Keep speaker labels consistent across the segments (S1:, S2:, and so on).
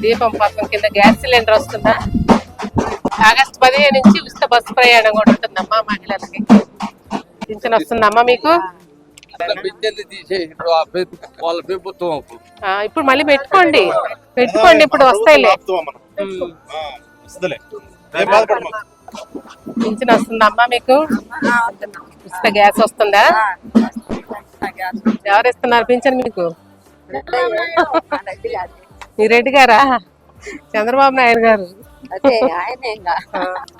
S1: దీపం పథకం కింద గ్యాస్ సిలిండర్ వస్తుందా? ఆగస్టు 15 నుంచి ఉచిత బస్సు ప్రయాణం కూడా ఉంటుందమ్మా మహిళలకి. పింఛన్ వస్తుందమ్మా మీకు? ఇప్పుడు మళ్ళీ పెట్టుకోండి ఇప్పుడు వస్తాయిలే. పింఛన్ వస్తుందమ్మా మీకు? ఉచిత గ్యాస్ వస్తుందా? ఎవరు ఇస్తున్నారు పింఛన్ మీకు? మీ రెడ్డి గారా? చంద్రబాబు నాయుడు గారు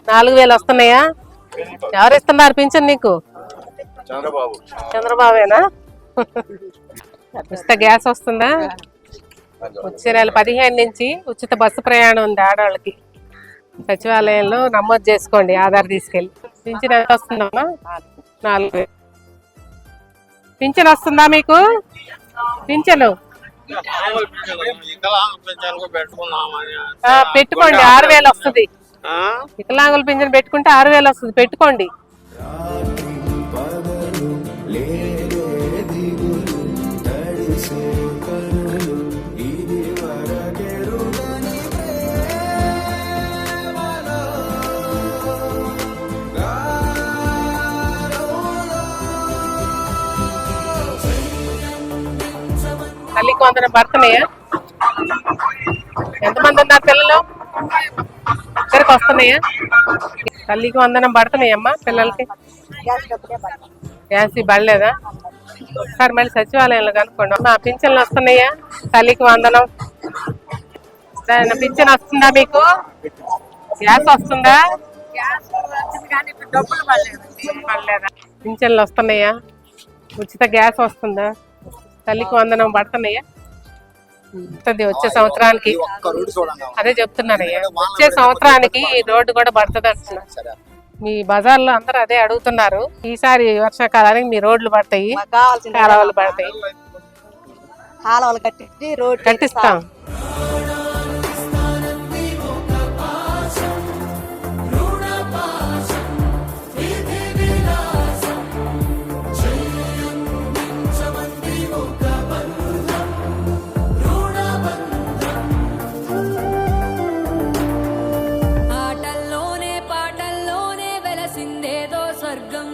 S1: 4000 వస్తున్నాయా? ఎవరు ఇస్తున్నారు పింఛన్ నీకు? చంద్రబాబేనా? ఉచిత గ్యాస్ వస్తుందా? వచ్చే నెల 15 నుంచి ఉచిత బస్సు ప్రయాణం ఉంది ఆడవాళ్ళకి. సచివాలయంలో నమోదు చేసుకోండి ఆధార్ తీసుకెళ్ళి. పింఛన్ ఎంత వస్తుందమ్మా? 4000. పింఛన్ వస్తుందా మీకు? పింఛను పెట్టుకోండి, 6000 వస్తుంది. వికలాంగుల పింఛన్ పెట్టుకుంటే 6000 వస్తుంది, పెట్టుకోండి. తల్లికి వందనం పడుతున్నాయా? ఎంతమంది ఉన్నారు పిల్లలు? ఇద్దరికి వస్తున్నాయా? తల్లికి వందనం పడుతున్నాయమ్మా పిల్లలకి? గ్యాస్ పడలేదా? ఒకసారి మళ్ళీ సచివాలయంలో కనుక్కోండి. మా పింఛన్లు వస్తున్నాయా? తల్లికి వందనం పింఛన్ వస్తుందా మీకు? గ్యాస్ వస్తుందా? పడలేదా? పింఛన్లు వస్తున్నాయా? ఉచిత గ్యాస్ వస్తుందా? తల్లికి వందనం పడుతున్నాయా? వచ్చే సంవత్సరానికి అదే చెప్తున్నానయ్యా, వచ్చే సంవత్సరానికి ఈ రోడ్డు కూడా పడుతుంది అంటున్నా. మీ బజార్లో అందరూ అదే అడుగుతున్నారు. ఈసారి వర్షాకాలానికి మీ రోడ్లు పడతాయి, కాలువలు పడతాయి, కట్టిస్తాం.
S2: పాటల్లోనే వెలసిందేదో స్వర్గం.